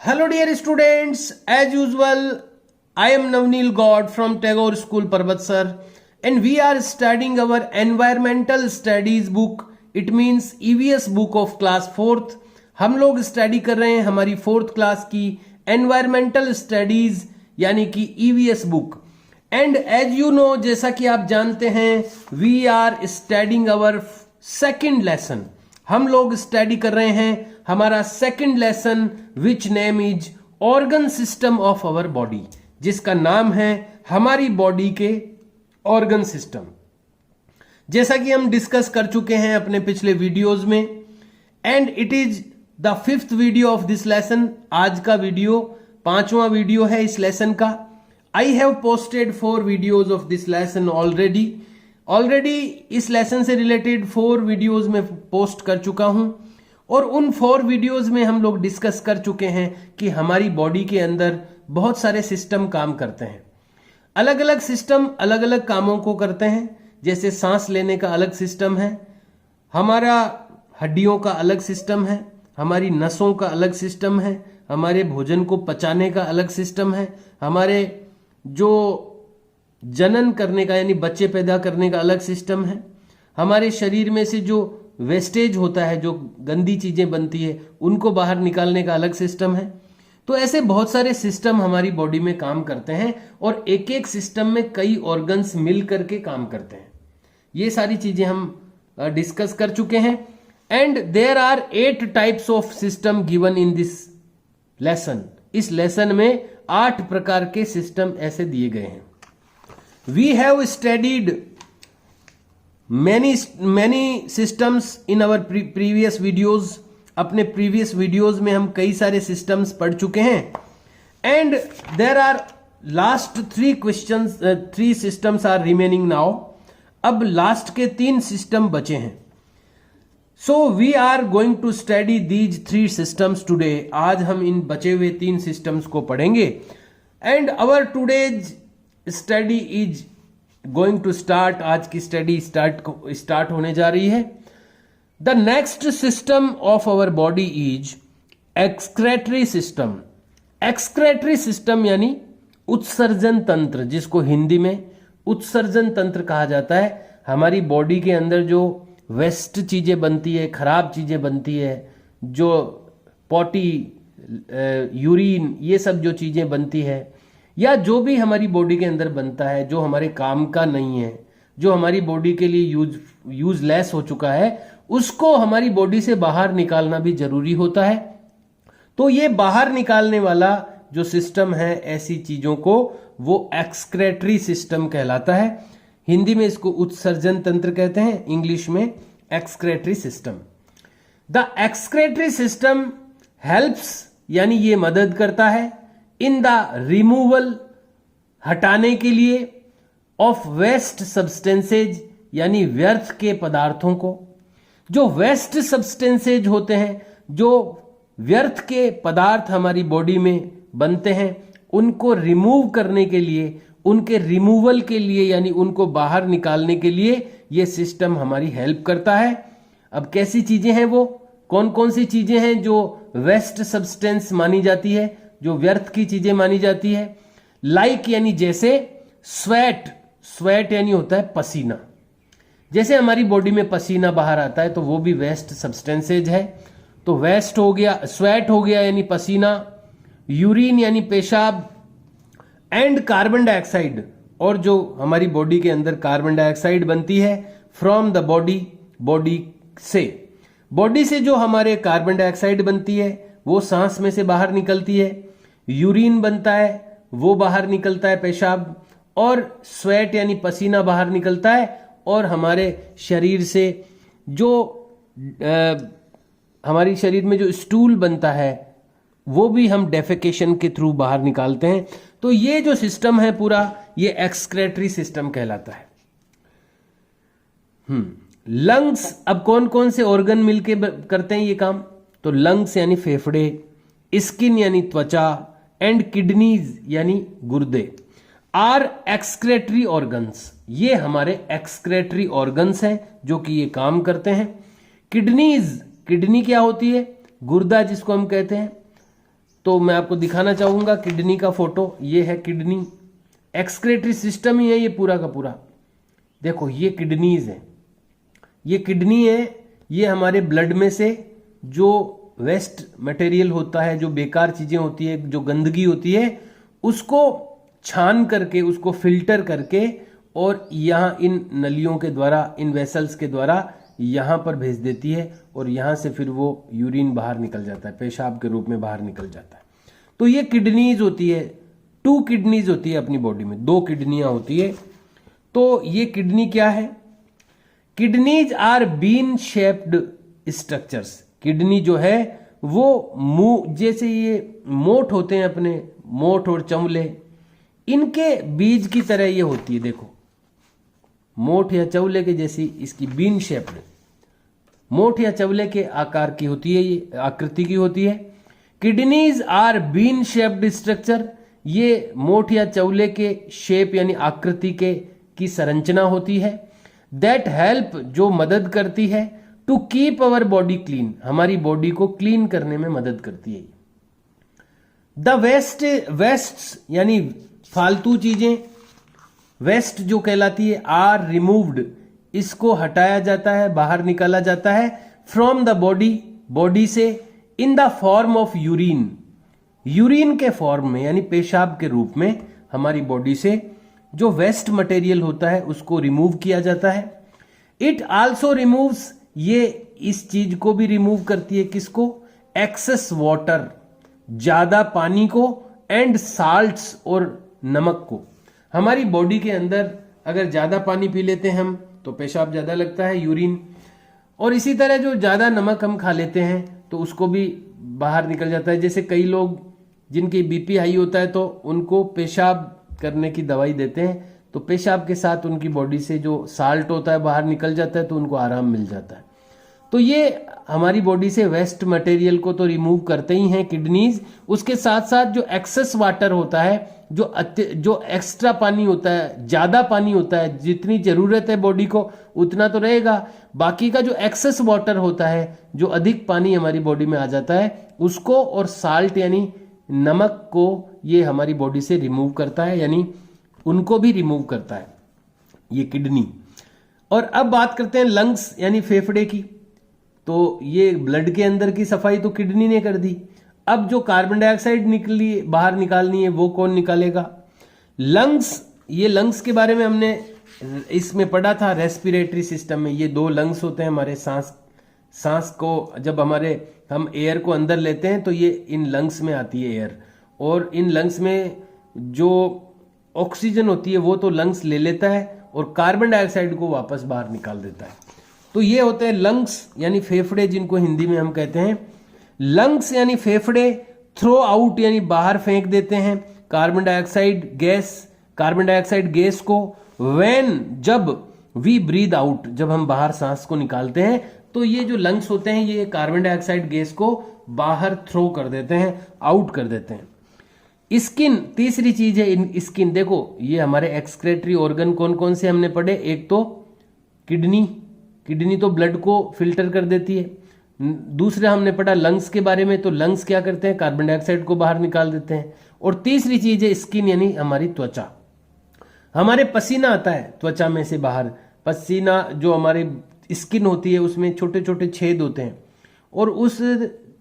Hello dear students, as usual I am Navneel God from Tagore School Parbatsar and we are studying our environmental studies book. It means EVS book of class 4th. हम लोग study कर रहे हैं हमारी 4th class की environmental studies यानी कि EVS book. And as you know, जैसा कि आप जानते हैं, we are studying our second lesson. हम लोग स्टडी कर रहे हैं हमारा second lesson which name is organ system of our body, जिसका नाम है हमारी बॉडी के ऑर्गन सिस्टम. जैसा कि हम डिस्कस कर चुके हैं अपने पिछले वीडियोस में, and it is the 5th video of this lesson. आज का वीडियो 5वां वीडियो है इस लेसन का. I have posted 4 videos of this lesson already इस लेसन से रिलेटेड 4 वीडियोज में पोस्ट कर चुका हूं और उन 4 वीडियोज में हम लोग डिस्कस कर चुके हैं कि हमारी बॉडी के अंदर बहुत सारे सिस्टम काम करते हैं. अलग अलग सिस्टम अलग अलग कामों को करते हैं. जैसे सांस लेने का अलग सिस्टम है, हमारा हड्डियों का अलग सिस्टम है, हमारी नसों का अलग सिस्टम है, हमारे भोजन को पचाने का अलग सिस्टम है, हमारे जो जनन करने का यानी बच्चे पैदा करने का अलग सिस्टम है, हमारे शरीर में से जो वेस्टेज होता है, जो गंदी चीजें बनती है, उनको बाहर निकालने का अलग सिस्टम है. तो ऐसे बहुत सारे सिस्टम हमारी बॉडी में काम करते हैं और एक एक सिस्टम में कई ऑर्गन्स मिल करके काम करते हैं. ये सारी चीजें हम डिस्कस कर चुके हैं. And there are 8 types of system given in this lesson. इस लेसन में 8 प्रकार के सिस्टम ऐसे दिए गए हैं. We have studied many systems in our previous videos. अपने प्रीवियस वीडियोज में हम कई सारे सिस्टम्स पढ़ चुके हैं. And there are last 3 questions, 3 systems are remaining now. अब लास्ट के 3 सिस्टम बचे हैं. So we are going to study these 3 systems today. आज हम इन बचे हुए 3 सिस्टम्स को पढ़ेंगे. And our today's study is going to start. आज की स्टडी स्टार्ट होने जा रही है. The next system of our body is excretory system. Excretory system यानी उत्सर्जन तंत्र, जिसको हिंदी में उत्सर्जन तंत्र कहा जाता है. हमारी बॉडी के अंदर जो वेस्ट चीजें बनती है, खराब चीजें बनती है, जो पॉटी, यूरिन, ये सब जो चीजें बनती है, या जो भी हमारी बॉडी के अंदर बनता है जो हमारे काम का नहीं है, जो हमारी बॉडी के लिए यूजलेस हो चुका है, उसको हमारी बॉडी से बाहर निकालना भी जरूरी होता है. तो ये बाहर निकालने वाला जो सिस्टम है ऐसी चीजों को, वो एक्सक्रेटरी सिस्टम कहलाता है. हिंदी में इसको उत्सर्जन तंत्र कहते हैं, इंग्लिश में excretory system. The excretory system helps यानी ये मदद करता है इन द रिमूवल, हटाने के लिए, ऑफ वेस्ट सब्सटेंसेज यानी व्यर्थ के पदार्थों को. जो वेस्ट सब्सटेंसेज होते हैं, जो व्यर्थ के पदार्थ हमारी बॉडी में बनते हैं, उनको रिमूव करने के लिए, उनके रिमूवल के लिए यानी उनको बाहर निकालने के लिए ये सिस्टम हमारी हेल्प करता है. अब कैसी चीजें हैं वो, कौन कौन सी चीजें हैं जो वेस्ट सब्सटेंस मानी जाती है, जो व्यर्थ की चीजें मानी जाती है. लाइक यानी जैसे, स्वेट यानी होता है पसीना. जैसे हमारी बॉडी में पसीना बाहर आता है तो वो भी वेस्ट सब्सटेंसेज है. तो वेस्ट हो गया, स्वेट हो गया यानी पसीना, यूरिन यानी पेशाब, एंड कार्बन डाइऑक्साइड, और जो हमारी बॉडी के अंदर कार्बन डाइऑक्साइड बनती है फ्रॉम द बॉडी से. बॉडी से जो हमारे कार्बन डाइऑक्साइड बनती है वो सांस में से बाहर निकलती है. यूरिन बनता है, वो बाहर निकलता है पेशाब, और स्वेट यानी पसीना बाहर निकलता है. और हमारे शरीर से जो हमारी शरीर में जो स्टूल बनता है वो भी हम डेफेकेशन के थ्रू बाहर निकालते हैं. तो ये जो सिस्टम है पूरा, ये एक्सक्रेटरी सिस्टम कहलाता है. लंग्स, अब कौन कौन से ऑर्गन मिलके करते हैं ये काम? तो लंग्स यानी फेफड़े, स्किन यानी त्वचा, एंड किडनीज यानी गुर्दे आर एक्सक्रेटरी ऑर्गन्स. ये हमारे एक्सक्रेटरी ऑर्गन्स हैं जो कि ये काम करते हैं. किडनी क्या होती है? गुर्दा जिसको हम कहते हैं. तो मैं आपको दिखाना चाहूंगा किडनी का फोटो। ये है किडनी, एक्सक्रेटरी सिस्टम ही है ये पूरा का पूरा। देखो ये किडनीज है, ये किडनी है, ये हमारे ब्लड में से जो वेस्ट मटेरियल होता है, जो बेकार चीजें होती है, जो गंदगी होती है, उसको छान करके, उसको फिल्टर करके और यहाँ इन नलियों के द्वारा, इन वेसल्स के द्वारा यहाँ पर भेज देती है और यहाँ से फिर वो यूरिन बाहर निकल जाता है, पेशाब के रूप में बाहर निकल जाता है। तो ये किडनीज होती है, 2 किडनीज होती है अपनी बॉडी में, 2 किडनियां होती है। तो ये किडनी क्या है? Kidneys are bean shaped structures. Kidney जो है वो मुंह जैसे ये मोठ होते हैं अपने, मोठ और चमले, इनके बीज की तरह ये होती है। देखो मोठ या चवले के जैसी इसकी बीन शेप्ड, मोठ या चवले के आकार की होती है, ये आकृति की होती है। Kidneys are bean shaped structure, ये मोठ या चवले के शेप यानी आकृति के की संरचना होती है। दैट हेल्प, जो मदद करती है, to keep our body clean, हमारी बॉडी को क्लीन करने में मदद करती है। द वेस्ट यानी फालतू चीजें, वेस्ट जो कहलाती है, आर रिमूव्ड, इसको हटाया जाता है, बाहर निकाला जाता है, फ्रॉम द बॉडी, बॉडी से, in the form of urine, urine के फॉर्म में यानी पेशाब के रूप में हमारी बॉडी से जो वेस्ट मटेरियल होता है उसको रिमूव किया जाता है। इट आल्सो रिमूव्स, ये इस चीज को भी रिमूव करती है, किसको? एक्सेस वाटर, ज्यादा पानी को, एंड साल्ट्स और नमक को। हमारी बॉडी के अंदर अगर ज्यादा पानी पी लेते हैं हम तो पेशाब ज्यादा लगता है, यूरिन, और इसी तरह जो ज्यादा नमक हम खा लेते हैं तो उसको भी बाहर निकल जाता है। जैसे कई लोग जिनकी बीपी हाई होता है तो उनको पेशाब करने की दवाई देते हैं, तो पेशाब के साथ उनकी बॉडी से जो साल्ट होता है बाहर निकल जाता है तो उनको आराम मिल जाता है। तो ये हमारी बॉडी से वेस्ट मटेरियल को तो रिमूव करते ही हैं किडनीज, उसके साथ साथ जो एक्सेस वाटर होता है, जो एक्स्ट्रा पानी होता है, ज्यादा पानी होता है, जितनी जरूरत है बॉडी को उतना तो रहेगा, बाकी का जो एक्सेस वाटर होता है, जो अधिक पानी हमारी बॉडी में आ जाता है, उसको और साल्ट यानी नमक को ये हमारी बॉडी से रिमूव करता है, यानी उनको भी रिमूव करता है ये किडनी। और अब बात करते हैं लंग्स यानी फेफड़े की। तो ये ब्लड के अंदर की सफाई तो किडनी ने कर दी। अब जो कार्बन डाइऑक्साइड निकली बाहर निकालनी है वो कौन निकालेगा? लंग्स। ये लंग्स के बारे में हमने इसमें पढ़ा था रेस्पिरेटरी सिस्टम में। ये 2 लंग्स होते हैं हमारे, सांस को जब हम एयर को अंदर लेते हैं तो ये इन लंग्स में आती है एयर, और इन लंग्स में जो ऑक्सीजन होती है वो तो लंग्स ले लेता है और कार्बन डाइऑक्साइड को वापस बाहर निकाल देता है। तो ये होते हैं लंग्स यानी फेफड़े, जिनको हिंदी में हम कहते हैं लंग्स यानी फेफड़े। थ्रो आउट यानी बाहर फेंक देते हैं कार्बन डाइऑक्साइड गैस को। व्हेन, जब, वी ब्रीद आउट, जब हम बाहर सांस को निकालते हैं तो ये जो लंग्स होते हैं ये कार्बन डाइऑक्साइड गैस को बाहर थ्रो कर देते हैं, आउट कर देते हैं। स्किन, तीसरी चीज है इन स्किन। देखो ये हमारे एक्सक्रेटरी ऑर्गन कौन कौन से हमने पढ़े? एक तो किडनी तो ब्लड को फिल्टर कर देती है। दूसरा हमने पढ़ा लंग्स के बारे में, तो लंग्स क्या करते हैं? कार्बन डाइऑक्साइड को बाहर निकाल देते हैं। और तीसरी चीज है स्किन यानी हमारी त्वचा। हमारे पसीना आता है त्वचा में से बाहर। पसीना जो हमारी स्किन होती है उसमें छोटे छोटे छेद होते हैं, और उस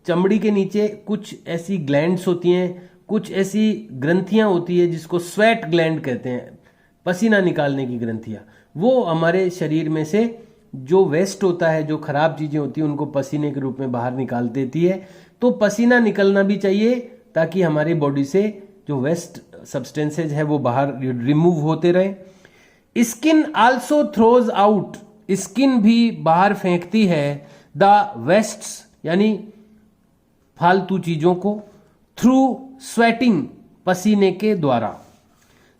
चमड़ी के नीचे कुछ ऐसी ग्लैंड्स होती हैं, कुछ ऐसी ग्रंथियां होती है जिसको स्वेट ग्लैंड कहते हैं, पसीना निकालने की ग्रंथियां। वो हमारे शरीर में से जो वेस्ट होता है, जो खराब चीजें होती हैं, उनको पसीने के रूप में बाहर निकाल देती है। तो पसीना निकलना भी चाहिए ताकि हमारी बॉडी से जो वेस्ट सब्सटेंसेज है वो बाहर रिमूव होते रहे। Skin also throws out, skin भी बाहर फेंकती है द वेस्ट्स यानी फालतू चीजों को, थ्रू स्वेटिंग, पसीने के द्वारा।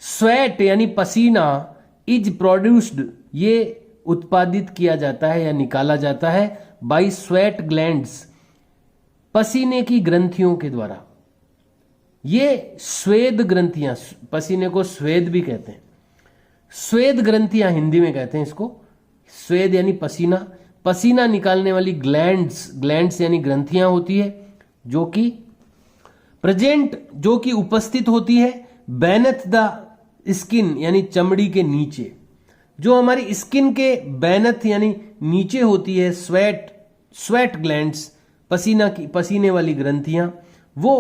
स्वेट यानी पसीना, इज प्रोड्यूस्ड, ये उत्पादित किया जाता है या निकाला जाता है बाय स्वेट ग्लैंड्स, पसीने की ग्रंथियों के द्वारा। ये स्वेद ग्रंथियां, पसीने को स्वेद भी कहते हैं, स्वेद ग्रंथियां हिंदी में कहते हैं इसको। स्वेद यानी पसीना, पसीना निकालने वाली ग्लैंड्स यानी ग्रंथियां होती है जो कि प्रेजेंट जो कि उपस्थित होती है बेनेथ द स्किन यानी चमड़ी के नीचे। जो हमारी स्किन के बेनेथ यानी नीचे होती है स्वेट ग्लैंड्स, पसीने वाली ग्रंथियां, वो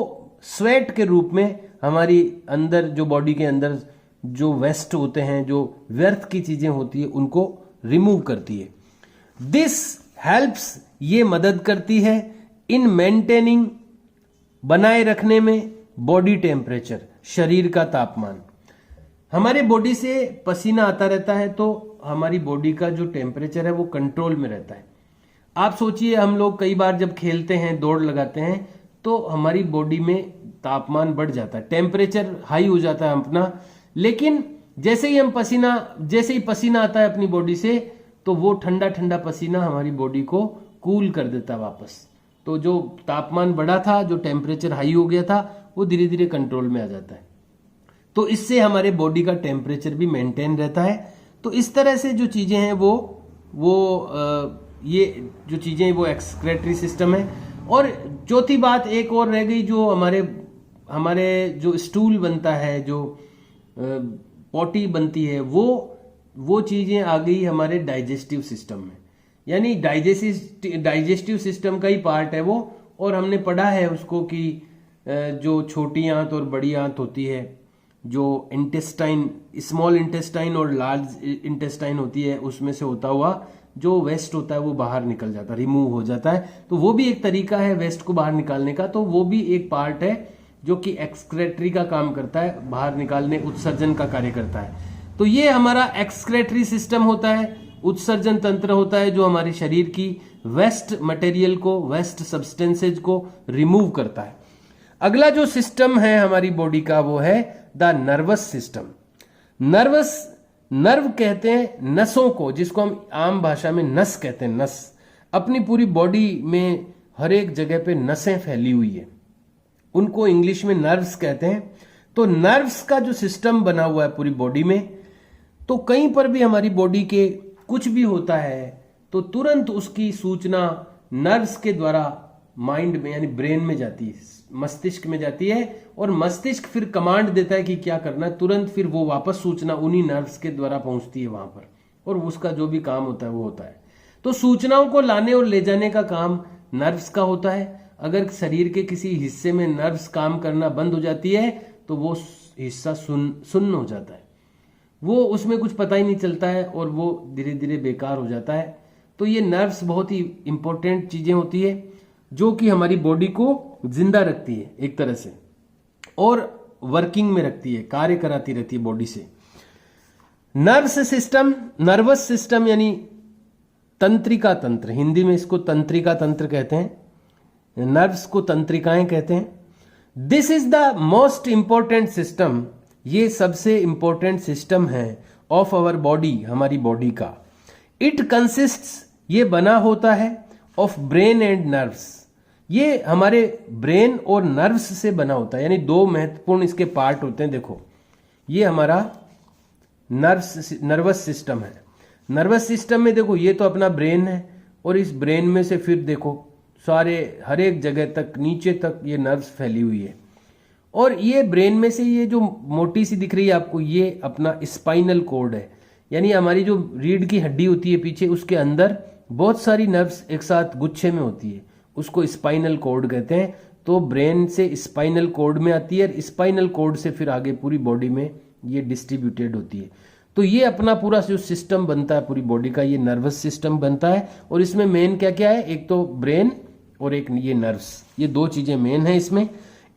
स्वेट के रूप में हमारी अंदर जो बॉडी के अंदर जो वेस्ट होते हैं, जो व्यर्थ की चीजें होती है, उनको रिमूव करती है। दिस हेल्प्स, ये मदद करती है इन मेंटेनिंग, बनाए रखने में बॉडी टेम्परेचर, शरीर का तापमान। हमारे बॉडी से पसीना आता रहता है तो हमारी बॉडी का जो टेम्परेचर है वो कंट्रोल में रहता है। आप सोचिए, हम लोग कई बार जब खेलते हैं, दौड़ लगाते हैं, तो हमारी बॉडी में तापमान बढ़ जाता है, टेम्परेचर हाई हो जाता है अपना, लेकिन जैसे ही पसीना आता है अपनी बॉडी से, तो वो ठंडा ठंडा पसीना हमारी बॉडी को कूल कर देता है वापस। तो जो तापमान बढ़ा था, जो टेम्परेचर हाई हो गया था, वो धीरे धीरे कंट्रोल में आ जाता है। तो इससे हमारे बॉडी का टेम्परेचर भी मेंटेन रहता है। तो इस तरह से जो चीजें हैं ये जो चीजें वो एक्सक्रेटरी सिस्टम है। और चौथी बात एक और रह गई, जो हमारे जो स्टूल बनता है, जो पॉटी बनती है, वो चीजें आ गई हमारे डाइजेस्टिव सिस्टम में। यानी डाइजेस्टिव सिस्टम का ही पार्ट है वो। और हमने पढ़ा है उसको कि जो छोटी आंत और बड़ी आंत होती है, जो इंटेस्टाइन, स्मॉल इंटेस्टाइन और लार्ज इंटेस्टाइन होती है, उसमें से होता हुआ जो वेस्ट होता है वो बाहर निकल जाता है, रिमूव हो जाता है। तो वो भी एक तरीका है वेस्ट को बाहर निकालने का। तो वो भी एक पार्ट है जो कि एक्सक्रेटरी का काम करता है, बाहर निकालने, उत्सर्जन का कार्य करता है। तो ये हमारा एक्सक्रेटरी सिस्टम होता है, उत्सर्जन तंत्र होता है, जो हमारे शरीर की वेस्ट मटेरियल को, वेस्ट सब्सटेंसेज को रिमूव करता है। अगला जो सिस्टम है हमारी बॉडी का, वो है द नर्वस सिस्टम। नर्व कहते हैं नसों को, जिसको हम आम भाषा में नस कहते हैं। नस, अपनी पूरी बॉडी में हर एक जगह पे नसें फैली हुई है, उनको इंग्लिश में नर्व्स कहते हैं। तो नर्व्स का जो सिस्टम बना हुआ है पूरी बॉडी में, तो कहीं पर भी हमारी बॉडी के कुछ भी होता है तो तुरंत उसकी सूचना नर्व्स के द्वारा माइंड में यानी ब्रेन में जाती है, मस्तिष्क में जाती है, और मस्तिष्क फिर कमांड देता है कि क्या करना है। तुरंत फिर वो वापस सूचना उन्हीं नर्व्स के द्वारा पहुंचती है वहां पर, और उसका जो भी काम होता है वो होता है। तो सूचनाओं को लाने और ले जाने का काम नर्व्स का होता है। अगर शरीर के किसी हिस्से में नर्व्स काम करना बंद हो जाती है तो वो हिस्सा सुन्न हो जाता है, वो उसमें कुछ पता ही नहीं चलता है और वो धीरे धीरे बेकार हो जाता है। तो ये नर्व्स बहुत ही इंपॉर्टेंट चीजें होती है जो कि हमारी बॉडी को जिंदा रखती है एक तरह से, और वर्किंग में रखती है, कार्य कराती रहती है बॉडी से। नर्वस सिस्टम यानी तंत्रिका तंत्र, हिंदी में इसको तंत्रिका तंत्र कहते हैं, नर्व्स को तंत्रिकाएं कहते हैं। This is the most important system, ये सबसे इंपॉर्टेंट सिस्टम है ऑफ आवर बॉडी, हमारी बॉडी का। इट कंसिस्ट्स, ये बना होता है, ऑफ ब्रेन एंड नर्व्स, ये हमारे ब्रेन और नर्व्स से बना होता है। यानी दो महत्वपूर्ण इसके पार्ट होते हैं। देखो, ये हमारा नर्वस सिस्टम है। नर्वस सिस्टम में देखो, ये तो अपना ब्रेन है, और इस ब्रेन में से फिर देखो सारे हर एक जगह तक, नीचे तक ये नर्व्स फैली हुई है। और ये ब्रेन में से ये जो मोटी सी दिख रही है आपको, ये अपना स्पाइनल कॉर्ड है। यानी हमारी जो रीढ़ की हड्डी होती है पीछे, उसके अंदर बहुत सारी नर्व्स एक साथ गुच्छे में होती है, उसको स्पाइनल कॉर्ड कहते हैं। तो ब्रेन से स्पाइनल कॉर्ड में आती है, और स्पाइनल कॉर्ड से फिर आगे पूरी बॉडी में ये डिस्ट्रीब्यूटेड होती है। तो ये अपना पूरा जो सिस्टम बनता है पूरी बॉडी का, ये नर्वस सिस्टम बनता है। और इसमें मेन क्या क्या है, एक तो ब्रेन और एक ये नर्व्स, ये दो चीजें मेन है इसमें।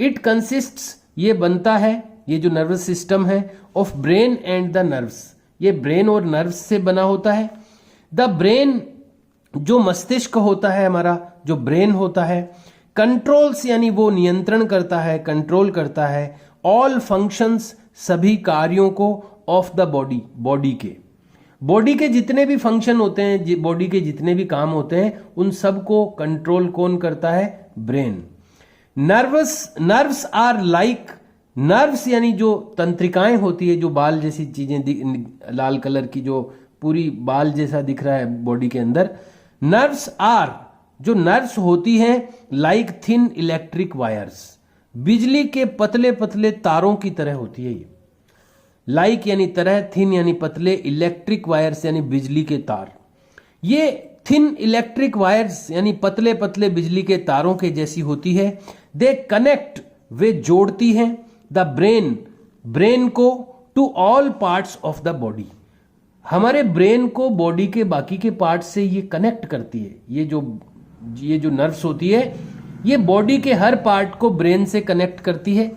इट कंसिस्ट्स, ये बनता है, ये जो नर्वस सिस्टम है, of brain and the nerves, ये ब्रेन और नर्व्स से बना होता है। द ब्रेन, जो मस्तिष्क होता है हमारा, जो ब्रेन होता है, कंट्रोल्स यानी वो नियंत्रण करता है, कंट्रोल करता है, ऑल फंक्शंस, सभी कार्यों को, ऑफ द बॉडी, बॉडी के जितने भी फंक्शन होते हैं, बॉडी के जितने भी काम होते हैं, उन सब को कंट्रोल कौन करता है, brain. Nerves are like, nerves यानी जो तंत्रिकाएं होती है, जो बाल जैसी चीजें, लाल कलर की जो पूरी बाल जैसा दिख रहा है बॉडी के अंदर, नर्व्स आर, जो नर्व्स होती हैं, लाइक थिन इलेक्ट्रिक वायर्स, बिजली के पतले पतले तारों की तरह होती है ये। लाइक यानी तरह, थिन यानी पतले, इलेक्ट्रिक वायर्स यानी बिजली के तार। ये थिन इलेक्ट्रिक वायर्स यानी पतले पतले बिजली के तारों के जैसी होती है। दे कनेक्ट, वे जोड़ती हैं, द ब्रेन को to all parts of the body, हमारे ब्रेन को बॉडी के बाकी के पार्ट से ये कनेक्ट करती है। ये जो नर्व्स होती है ये बॉडी के हर पार्ट को ब्रेन से कनेक्ट करती है।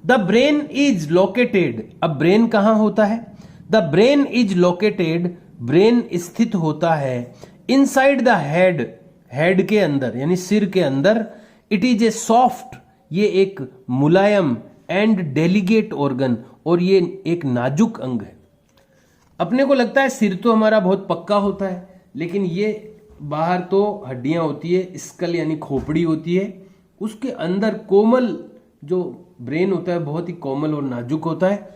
द ब्रेन इज लोकेटेड, अब ब्रेन कहां होता है? The brain is located, brain स्थित होता है इनसाइड द हेड के अंदर यानी सिर के अंदर। इट इज ए सॉफ्ट, ये एक मुलायम एंड डेलिकेट ऑर्गन, और ये एक नाजुक अंग है। अपने को लगता है सिर तो हमारा बहुत पक्का होता है, लेकिन ये बाहर तो हड्डियां होती है, स्कल यानी खोपड़ी होती है, उसके अंदर कोमल जो ब्रेन होता है बहुत ही कोमल और नाजुक होता है।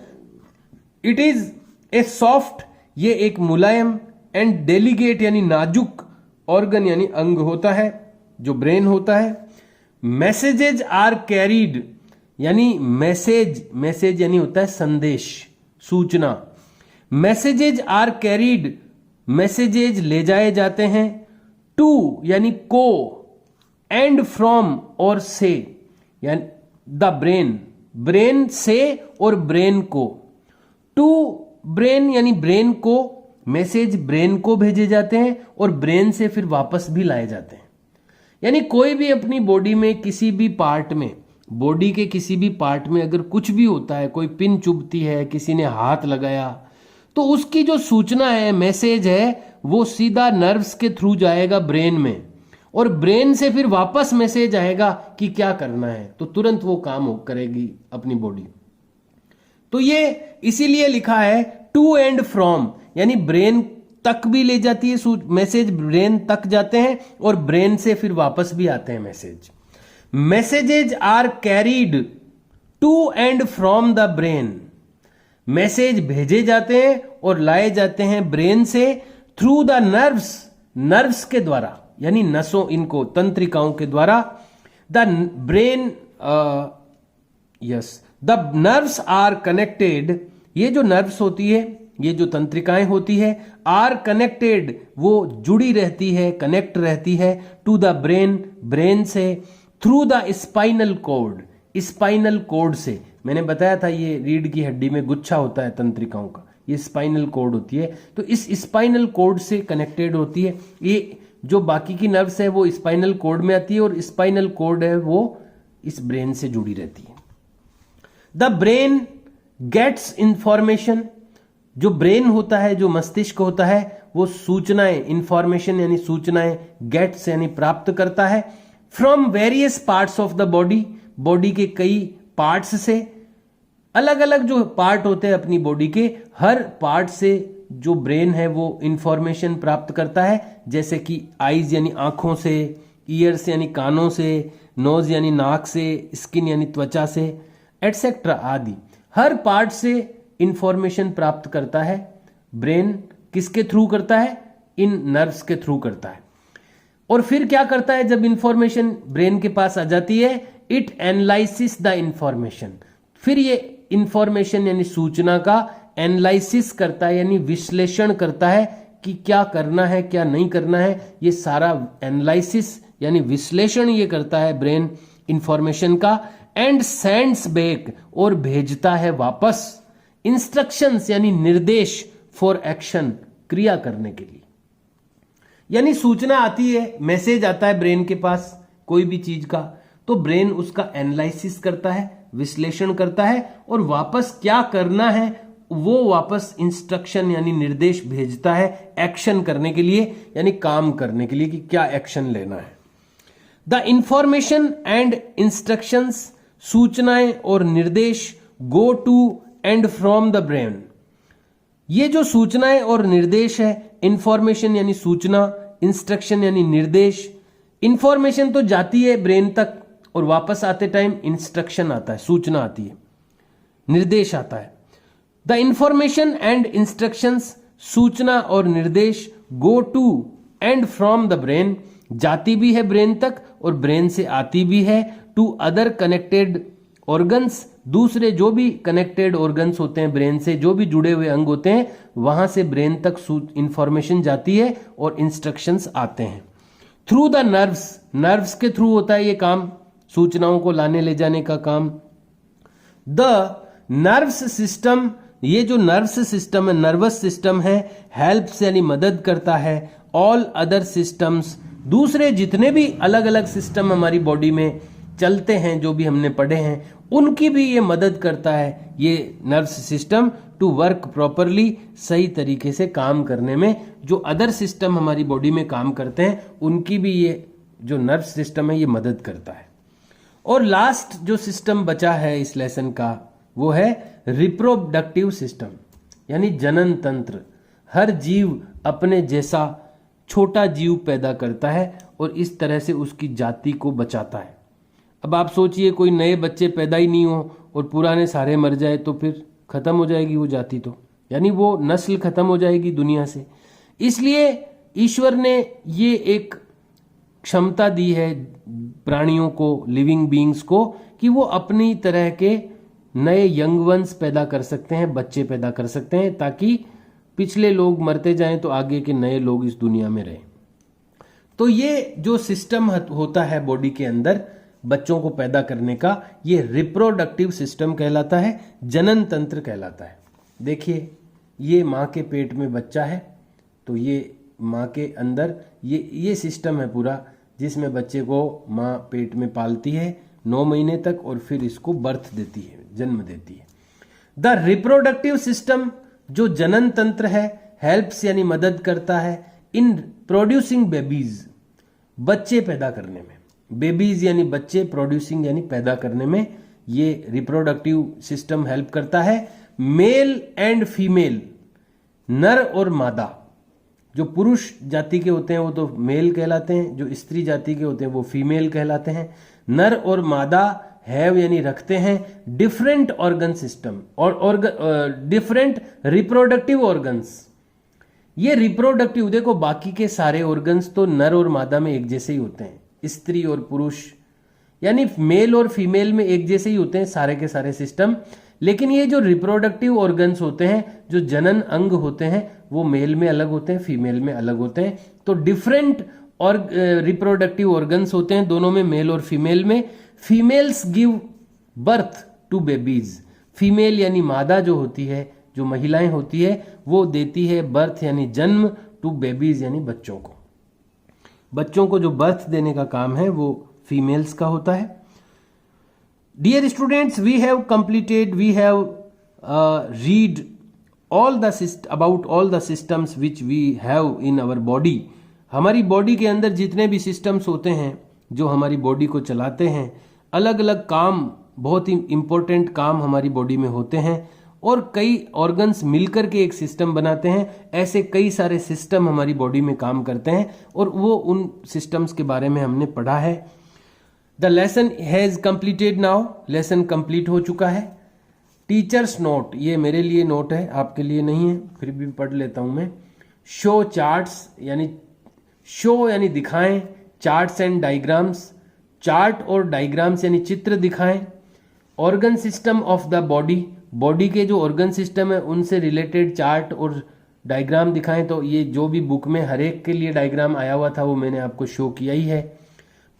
इट इज ए सॉफ्ट, ये एक मुलायम एंड डेलिकेट यानी नाजुक ऑर्गन यानी अंग होता है जो ब्रेन होता है। मैसेजेज आर कैरीड, यानी मैसेज यानी होता है संदेश, सूचना। मैसेजेज आर कैरीड, मैसेजेज ले जाए जाते हैं। टू यानी को, एंड फ्रॉम और से, यानी द ब्रेन से और ब्रेन को। टू ब्रेन यानी ब्रेन को, मैसेज ब्रेन को भेजे जाते हैं और ब्रेन से फिर वापस भी लाए जाते हैं। यानी कोई भी अपनी बॉडी में किसी भी पार्ट में, बॉडी के किसी भी पार्ट में अगर कुछ भी होता है, कोई पिन चुभती है, किसी ने हाथ लगाया, तो उसकी जो सूचना है, मैसेज है, वो सीधा नर्व्स के थ्रू जाएगा ब्रेन में, और ब्रेन से फिर वापस मैसेज आएगा कि क्या करना है, तो तुरंत वो काम करेगी अपनी बॉडी। तो ये इसीलिए लिखा है टू एंड फ्रॉम, यानी ब्रेन तक भी ले जाती है मैसेज, ब्रेन तक जाते हैं और ब्रेन से फिर वापस भी आते हैं message. Messages are carried to and from the brain, message भेजे जाते हैं और लाए जाते हैं ब्रेन से थ्रू द नर्व्स के द्वारा, यानी नसों, इनको तंत्रिकाओं के द्वारा। The brain the nerves are connected, ये जो नर्व्स होती है, ये जो तंत्रिकाएं होती है, आर कनेक्टेड, वो जुड़ी रहती है, कनेक्ट रहती है टू द ब्रेन से, थ्रू द स्पाइनल कॉर्ड से। मैंने बताया था ये रीढ़ की हड्डी में गुच्छा होता है तंत्रिकाओं का, ये स्पाइनल कॉर्ड होती है, तो इस स्पाइनल कॉर्ड से कनेक्टेड होती है। ये जो बाकी की नर्व्स है वो स्पाइनल कॉर्ड में आती है और स्पाइनल कॉर्ड है वो इस ब्रेन से जुड़ी रहती है। द ब्रेन गेट्स इंफॉर्मेशन, जो ब्रेन होता है, जो मस्तिष्क होता है, वो सूचनाएं, इंफॉर्मेशन यानी सूचनाएं, गेट्स यानी प्राप्त करता है, from various parts of the body के कई पार्ट्स से। अलग अलग जो पार्ट होते हैं अपनी बॉडी के, हर पार्ट से जो ब्रेन है वो इंफॉर्मेशन प्राप्त करता है, जैसे कि आईज यानी आंखों से, ईयर्स यानी कानों से, नोज यानी नाक से, स्किन यानी त्वचा से, एटसेट्रा आदि। हर पार्ट से इंफॉर्मेशन प्राप्त करता है ब्रेन। किसके थ्रू करता है? इन नर्व्स के थ्रू करता है। और फिर क्या करता है जब इंफॉर्मेशन ब्रेन के पास आ जाती है? इट एनालाइसिस द इंफॉर्मेशन, फिर ये इंफॉर्मेशन यानी सूचना का एनालिसिस करता है, यानी विश्लेषण करता है कि क्या करना है क्या नहीं करना है। ये सारा एनालिसिस यानी विश्लेषण ये करता है ब्रेन इंफॉर्मेशन का। एंड सेंड्स बैक, और भेजता है वापस इंस्ट्रक्शंस यानी निर्देश फॉर एक्शन, क्रिया करने के लिए। यानी सूचना आती है, मैसेज आता है ब्रेन के पास कोई भी चीज का, तो ब्रेन उसका एनालिसिस करता है, विश्लेषण करता है और वापस क्या करना है वो वापस इंस्ट्रक्शन यानी निर्देश भेजता है एक्शन करने के लिए, यानी काम करने के लिए कि क्या एक्शन लेना है। द इंफॉर्मेशन एंड इंस्ट्रक्शंस, सूचनाएं और निर्देश, go to and from the brain. ये जो सूचनाएं और निर्देश है, इंफॉर्मेशन यानी सूचना, इंस्ट्रक्शन यानी निर्देश। इंफॉर्मेशन तो जाती है ब्रेन तक और वापस आते टाइम इंस्ट्रक्शन आता है, सूचना आती है, निर्देश आता है। द इंफॉर्मेशन एंड इंस्ट्रक्शंस, सूचना और निर्देश, go to and from the brain, जाती भी है ब्रेन तक और ब्रेन से आती भी है, टू अदर कनेक्टेड ऑर्गन्स, दूसरे जो भी कनेक्टेड ऑर्गन्स होते हैं ब्रेन से, जो भी जुड़े हुए अंग होते हैं, वहां से ब्रेन तक इंफॉर्मेशन जाती है और इंस्ट्रक्शंस आते हैं। थ्रू द नर्व्स, नर्व्स के थ्रू होता है ये काम, सूचनाओं को लाने ले जाने का काम। द नर्व्स सिस्टम, ये जो नर्व्स सिस्टम है, नर्वस सिस्टम है, हेल्प्स यानी मदद करता है ऑल अदर सिस्टम्स, दूसरे जितने भी अलग अलग सिस्टम हमारी बॉडी में चलते हैं, जो भी हमने पढ़े हैं, उनकी भी ये मदद करता है ये nerves system to work properly, सही तरीके से काम करने में। जो अदर सिस्टम हमारी बॉडी में काम करते हैं उनकी भी ये जो नर्व्स सिस्टम है ये मदद करता है। और लास्ट जो सिस्टम बचा है इस लेसन का वो है रिप्रोडक्टिव सिस्टम, यानी जनन तंत्र। हर जीव अपने जैसा छोटा जीव पैदा करता है और इस तरह से उसकी जाति को बचाता है। अब आप सोचिए कोई नए बच्चे पैदा ही नहीं हो और पुराने सारे मर जाए तो फिर खत्म हो जाएगी वो जाति, तो यानी वो नस्ल खत्म हो जाएगी दुनिया से। इसलिए ईश्वर ने ये एक क्षमता दी है प्राणियों को, लिविंग बीइंग्स को, कि वो अपनी तरह के नए यंग वंस पैदा कर सकते हैं, बच्चे पैदा कर सकते हैं, ताकि पिछले लोग मरते जाएं तो आगे के नए लोग इस दुनिया में रहें। तो ये जो सिस्टम होता है बॉडी के अंदर बच्चों को पैदा करने का, ये रिप्रोडक्टिव सिस्टम कहलाता है, जनन तंत्र कहलाता है। देखिए ये माँ के पेट में बच्चा है, तो ये माँ के अंदर ये सिस्टम है पूरा, जिसमें बच्चे को माँ पेट में पालती है 9 महीने तक और फिर इसको बर्थ देती है, जन्म देती है। द रिप्रोडक्टिव सिस्टम, जो जनन तंत्र है, हेल्प्स यानी मदद करता है इन प्रोड्यूसिंग बेबीज, बच्चे पैदा करने में। बेबीज यानी बच्चे, प्रोड्यूसिंग यानी पैदा करने में ये रिप्रोडक्टिव सिस्टम हेल्प करता है। मेल एंड फीमेल, नर और मादा, जो पुरुष जाति के होते हैं वो तो मेल कहलाते हैं, जो स्त्री जाति के होते हैं वो फीमेल कहलाते हैं। नर और मादा हैव यानी रखते हैं डिफरेंट ऑर्गन सिस्टम और डिफरेंट रिप्रोडक्टिव ऑर्गन्स। ये रिप्रोडक्टिव, देखो बाकी के सारे ऑर्गन्स तो नर और मादा में एक जैसे ही होते हैं, स्त्री और पुरुष यानी मेल और फीमेल में एक जैसे ही होते हैं सारे के सारे सिस्टम। लेकिन ये जो रिप्रोडक्टिव ऑर्गन्स होते हैं, जो जनन अंग होते हैं, वो मेल में अलग होते हैं, फीमेल में अलग होते हैं। तो डिफरेंट और रिप्रोडक्टिव ऑर्गन्स होते हैं दोनों में, मेल और फीमेल में। Females give birth to babies, female यानी मादा जो होती है, जो महिलाएं होती है, वो देती है बर्थ यानी जन्म टू बेबीज यानी बच्चों को। बच्चों को जो बर्थ देने का काम है वो फीमेल्स का होता है। Dear students, we have completed, we have read about all the systems which we have in our body. हमारी बॉडी के अंदर जितने भी सिस्टम्स होते हैं जो हमारी बॉडी को चलाते हैं, अलग अलग काम, बहुत ही इंपॉर्टेंट काम हमारी बॉडी में होते हैं और कई ऑर्गन्स मिलकर के एक सिस्टम बनाते हैं। ऐसे कई सारे सिस्टम हमारी बॉडी में काम करते हैं और वो उन सिस्टम्स के बारे में हमने पढ़ा है। The lesson has completed now, lesson complete हो चुका है। टीचर्स नोट, ये मेरे लिए नोट है, आपके लिए नहीं है, फिर भी पढ़ लेता हूं मैं। शो चार्ट्स यानी दिखाएं, चार्ट्स एंड डायग्राम्स, चार्ट और डायग्राम्स यानी चित्र दिखाएं। Organ system of the body, body के जो ऑर्गन सिस्टम है उनसे रिलेटेड चार्ट और डायग्राम दिखाएं। तो ये जो भी बुक में हर एक के लिए डायग्राम आया हुआ था वो मैंने आपको शो किया ही है।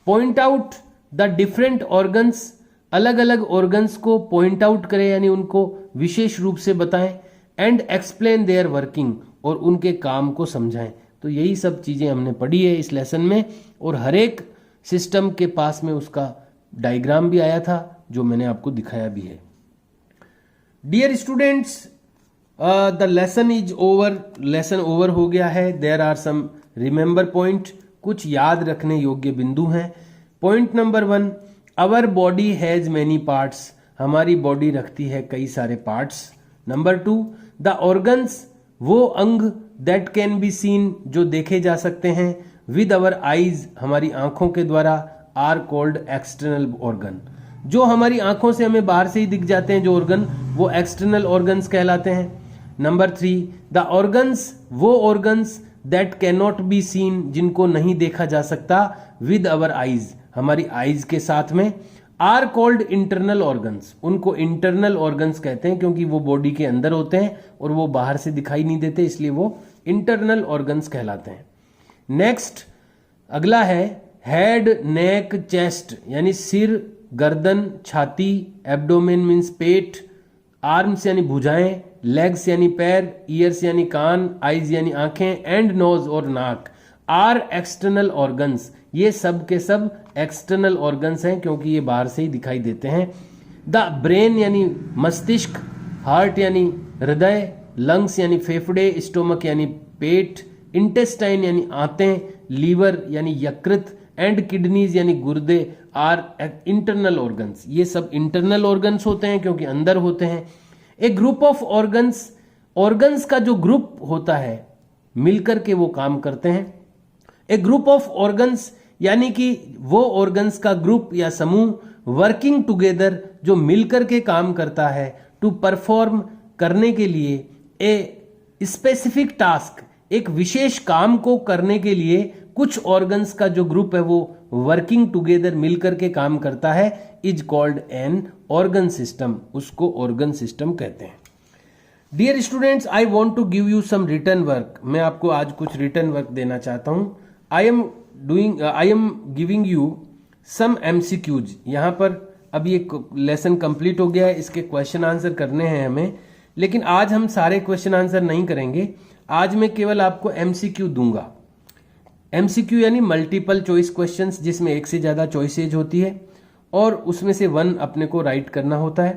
Point out the different organs, अलग अलग ऑर्गन्स को पॉइंट आउट करें यानी उनको विशेष रूप से बताएं। एंड एक्सप्लेन देयर वर्किंग, और उनके काम को समझाएं। तो यही सब चीजें हमने पढ़ी है इस लेसन में और हर एक सिस्टम के पास में उसका डायग्राम भी आया था जो मैंने आपको दिखाया भी है। Dear students, the lesson is over, lesson over हो गया है। There are some remember point, कुछ याद रखने योग्य बिंदु हैं। Point number 1, our body has many parts, हमारी बॉडी रखती है कई सारे पार्ट्स। नंबर 2, द ऑर्गन्स, वो अंग दैट कैन बी सीन, जो देखे जा सकते हैं विद आवर आईज, हमारी आंखों के द्वारा, आर कॉल्ड एक्सटर्नल ऑर्गन। जो हमारी आंखों से हमें बाहर से ही दिख जाते हैं जो ऑर्गन, वो एक्सटर्नल ऑर्गन्स कहलाते हैं। नंबर 3, द ऑर्गन्स, वो organs that can not be seen, जिनको नहीं देखा जा सकता विद आवर आईज, हमारी आईज के साथ में, आर कॉल्ड इंटरनल ऑर्गन्स, उनको इंटरनल ऑर्गन्स कहते हैं क्योंकि वो बॉडी के अंदर होते हैं और वो बाहर से दिखाई नहीं देते, इसलिए वो इंटरनल ऑर्गन्स कहलाते हैं। नेक्स्ट अगला है हेड, नेक, चेस्ट यानी सिर, गर्दन, छाती, एब्डोमेन मीन्स पेट, आर्म्स यानी भुजाएं, लेग्स यानी पैर, ईयर्स यानी कान, आईज यानी आंखें, एंड नोज और नाक आर एक्सटर्नल ऑर्गन्स। ये सब के सब एक्सटर्नल ऑर्गन्स हैं क्योंकि ये बाहर से ही दिखाई देते हैं। द ब्रेन यानी मस्तिष्क, हार्ट यानी हृदय, लंग्स यानी फेफड़े, स्टोमक यानी पेट, इंटेस्टाइन यानी आंतें, लीवर यानी यकृत, एंड किडनीज यानी गुर्दे आर इंटरनल ऑर्गन्स। ये सब इंटरनल ऑर्गन्स होते हैं क्योंकि अंदर होते हैं। ए ग्रुप ऑफ ऑर्गन्स, ऑर्गन्स का जो ग्रुप होता है मिलकर के वो काम करते हैं। ए ग्रुप ऑफ ऑर्गन्स यानी कि वो ऑर्गन्स का ग्रुप या समूह वर्किंग टुगेदर जो मिलकर के काम करता है, टू परफॉर्म करने के लिए, ए स्पेसिफिक टास्क एक विशेष काम को करने के लिए कुछ ऑर्गन्स का जो ग्रुप है वो वर्किंग टुगेदर मिलकर के काम करता है, is called an organ system, उसको ऑर्गन सिस्टम कहते हैं। Dear students, I want to give you some return work. मैं आपको आज कुछ रिटर्न वर्क देना चाहता हूं। I am giving you some MCQs. यहां पर अब ये लेसन कंप्लीट हो गया है, इसके क्वेश्चन आंसर करने हैं हमें, लेकिन आज हम सारे क्वेश्चन आंसर नहीं करेंगे। आज मैं केवल आपको एमसीक्यू दूंगा। एमसीक्यू यानी मल्टीपल चॉइस क्वेश्चंस, जिसमें एक से ज्यादा चॉइसेज होती है और उसमें से वन अपने को राइट करना होता है।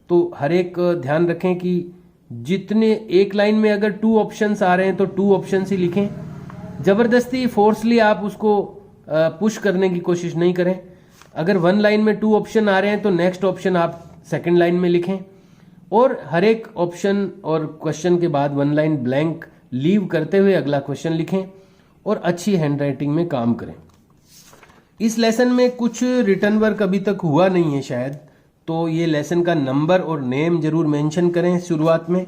तो हर एक ध्यान रखें कि जितने एक लाइन में अगर 2 ऑप्शंस आ रहे हैं तो 2 ऑप्शंस ही लिखें। जबरदस्ती फोर्सली आप उसको पुश करने की कोशिश नहीं करें। अगर 1 लाइन में 2 ऑप्शन आ रहे हैं तो नेक्स्ट ऑप्शन आप सेकंड लाइन में लिखें और हर एक ऑप्शन और क्वेश्चन के बाद 1 लाइन ब्लैंक लीव करते हुए अगला क्वेश्चन लिखें और अच्छी हैंडराइटिंग में काम करें। इस लेसन में कुछ रिटर्न वर्क अभी तक हुआ नहीं है शायद, तो ये लेसन का नंबर और नेम जरूर मेंशन करें शुरुआत में।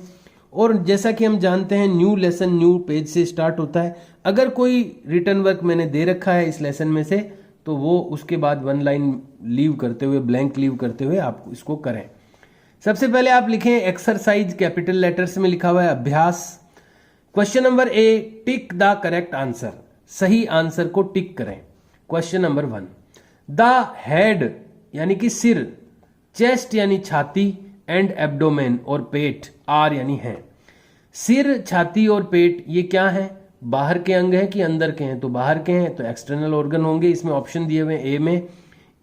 और जैसा कि हम जानते हैं न्यू लेसन न्यू पेज से स्टार्ट होता है। अगर कोई रिटर्न वर्क मैंने दे रखा है इस लेसन में से तो वो उसके बाद 1 लाइन लीव करते हुए, ब्लैंक लीव करते हुए आप इसको करें। सबसे पहले आप लिखें एक्सरसाइज, कैपिटल लेटर्स में लिखा हुआ है अभ्यास। Question number A, tick the correct answer, सही आंसर को टिक करें। क्वेश्चन नंबर 1, द हेड यानी कि सिर, चेस्ट यानी छाती, एंड एब्डोमेन और पेट आर यानी हैं। सिर, छाती और पेट ये क्या है? बाहर के अंग हैं कि अंदर के हैं? तो बाहर के हैं तो एक्सटर्नल ऑर्गन होंगे। इसमें ऑप्शन दिए हुए ए में,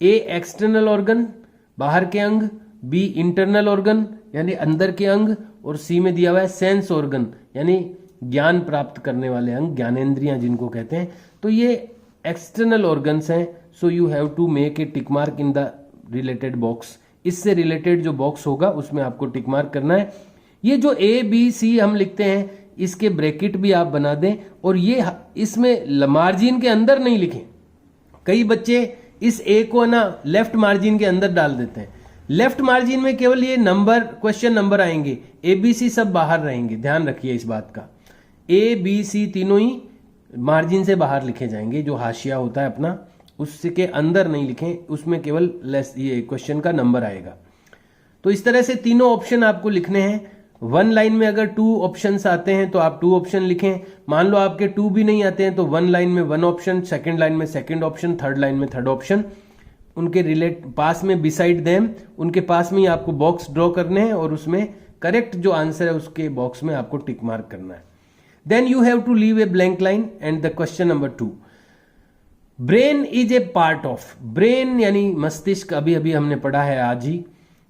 ए एक्सटर्नल ऑर्गन बाहर के अंग, बी इंटरनल ऑर्गन यानी अंदर के अंग, और सी में दिया हुआ है सेंस ऑर्गन यानी ज्ञान प्राप्त करने वाले अंग, ज्ञानेंद्रियां जिनको कहते हैं। तो ये एक्सटर्नल ऑर्गन्स हैं। So you have to make a tick mark in the related box. इससे रिलेटेड जो बॉक्स होगा उसमें आपको टिक मार्क करना है। ये जो ए बी सी हम लिखते हैं इसके ब्रैकेट भी आप बना दें और ये इसमें मार्जिन के अंदर नहीं लिखें। कई बच्चे इस ए को ना लेफ्ट मार्जिन के अंदर डाल देते हैं। लेफ्ट मार्जिन में केवल ये नंबर, क्वेश्चन नंबर आएंगे, ए बी सी सब बाहर रहेंगे। ध्यान रखिए इस बात का। ए बी सी तीनों ही मार्जिन से बाहर लिखे जाएंगे। जो हाशिया होता है अपना उसके अंदर नहीं लिखें, उसमें केवल ये क्वेश्चन का नंबर आएगा। तो इस तरह से तीनों ऑप्शन आपको लिखने हैं। 1 लाइन में अगर 2 ऑप्शन आते हैं तो आप 2 ऑप्शन लिखें। मान लो आपके 2 भी नहीं आते हैं तो 1 लाइन में 1 ऑप्शन, सेकंड लाइन में सेकंड ऑप्शन, थर्ड लाइन में थर्ड ऑप्शन। उनके पास में बिसाइड देम, उनके पास में ही आपको बॉक्स ड्रॉ करने हैं और उसमें करेक्ट जो आंसर है उसके बॉक्स में आपको टिक मार्क करना है। Then you have to leave a blank line and the question number 2, brain is a part of, brain यानी मस्तिष्क, अभी अभी हमने पढ़ा है आज ही।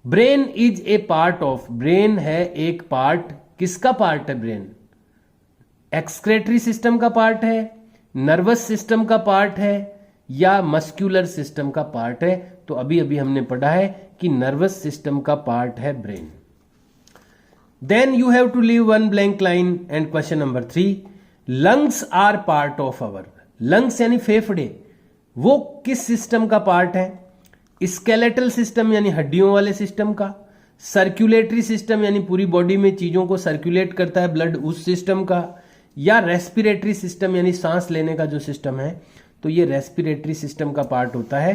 Brain is a part of, brain है एक पार्ट, किसका पार्ट है ब्रेन? एक्सक्रेटरी सिस्टम का पार्ट है, नर्वस सिस्टम का पार्ट है या मस्क्यूलर सिस्टम का पार्ट है? तो अभी अभी हमने पढ़ा है कि नर्वस सिस्टम का पार्ट है brain. Then you have to leave 1 blank line and question number 3, lungs are part of our, lungs यानी फेफड़े, वो किस सिस्टम का पार्ट है? स्केलेटल सिस्टम यानी हड्डियों वाले सिस्टम का, सर्कुलेटरी सिस्टम यानी पूरी बॉडी में चीजों को सर्कुलेट करता है ब्लड, उस सिस्टम का, या रेस्पिरेटरी सिस्टम यानी सांस लेने का जो सिस्टम है, तो ये रेस्पिरेटरी सिस्टम का पार्ट होता है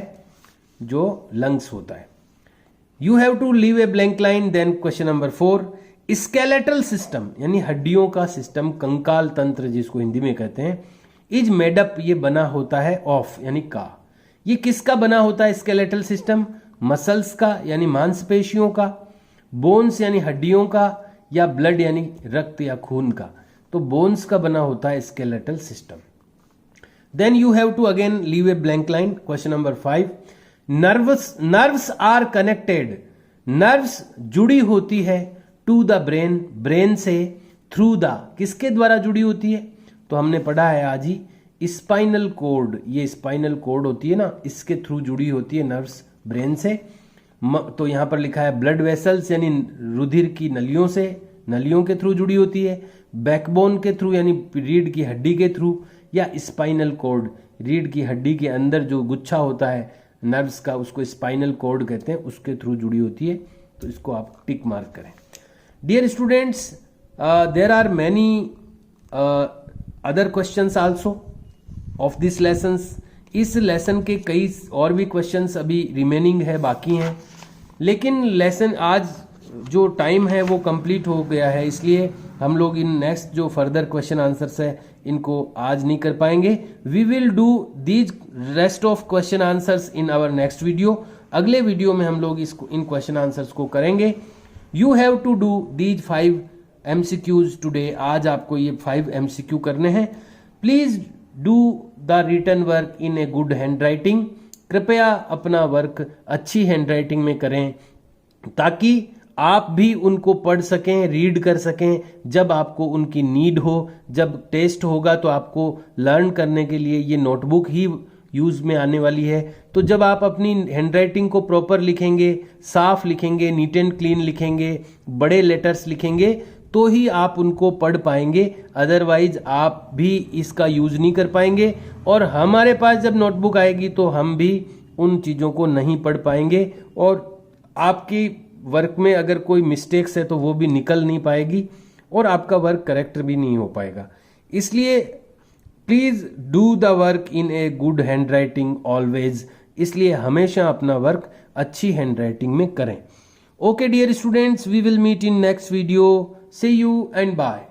जो लंग्स होता है। You have to leave a blank line. Then question number 4, skeletal system यानी हड्डियों का सिस्टम, कंकाल तंत्र जिसको हिंदी में कहते हैं, इज मेडअप ये बना होता है ऑफ यानी का। ये किसका बना होता है स्केलेटल सिस्टम? मसल्स का यानी मांसपेशियों का, बोन्स यानी हड्डियों का, या ब्लड यानी रक्त या खून का। तो बोन्स का बना होता है skeletal system. Then you have to again leave a blank line. Question number 5, nerves are connected. Nerves जुड़ी होती है टू द ब्रेन, ब्रेन से, थ्रू द, किसके द्वारा जुड़ी होती है? तो हमने पढ़ा है आज ही, स्पाइनल कोड। ये स्पाइनल कोड होती है ना, इसके थ्रू जुड़ी होती है नर्व्स ब्रेन से। तो यहां पर लिखा है ब्लड वेसल्स यानी रुधिर की नलियों से, नलियों के थ्रू जुड़ी होती है, बैकबोन के थ्रू यानी रीढ़ की हड्डी के थ्रू, या स्पाइनल कोड, रीढ़ की हड्डी के अंदर जो गुच्छा होता है नर्व्स का उसको स्पाइनल कोड कहते हैं, उसके थ्रू जुड़ी होती है। तो इसको आप टिक मार्क करें। Dear students, there are many other questions also of this lessons. इस लेसन के कई और भी क्वेश्चंस अभी रिमेनिंग है, बाकी हैं, लेकिन लेसन आज जो टाइम है वो कंप्लीट हो गया है, इसलिए हम लोग इन नेक्स्ट जो फर्दर क्वेश्चन आंसर्स है इनको आज नहीं कर पाएंगे। We will do these rest of question answers in our next video. अगले वीडियो में हम लोग इन क्वेश्चन आंसर्स को करेंगे। You have to do these 5 MCQs today. आज आपको ये 5 MCQ करने हैं। Please do the written work in a good handwriting. कृपया अपना वर्क अच्छी हैंड राइटिंग में करें ताकि आप भी उनको पढ़ सकें, रीड कर सकें जब आपको उनकी नीड हो। जब टेस्ट होगा तो आपको लर्न करने के लिए ये नोटबुक ही यूज में आने वाली है। तो जब आप अपनी हैंडराइटिंग को प्रॉपर लिखेंगे, साफ लिखेंगे, नीट एंड क्लीन लिखेंगे, बड़े लेटर्स लिखेंगे, तो ही आप उनको पढ़ पाएंगे। अदरवाइज आप भी इसका यूज नहीं कर पाएंगे और हमारे पास जब नोटबुक आएगी तो हम भी उन चीज़ों को नहीं पढ़ पाएंगे और आपकी वर्क में अगर कोई मिस्टेक्स है तो वो भी निकल नहीं पाएगी और आपका वर्क करेक्ट भी नहीं हो पाएगा। इसलिए please do the work in a good handwriting always. इसलिए हमेशा अपना वर्क अच्छी हैंड राइटिंग में करें। Okay dear students, we will meet in next video. See you and bye.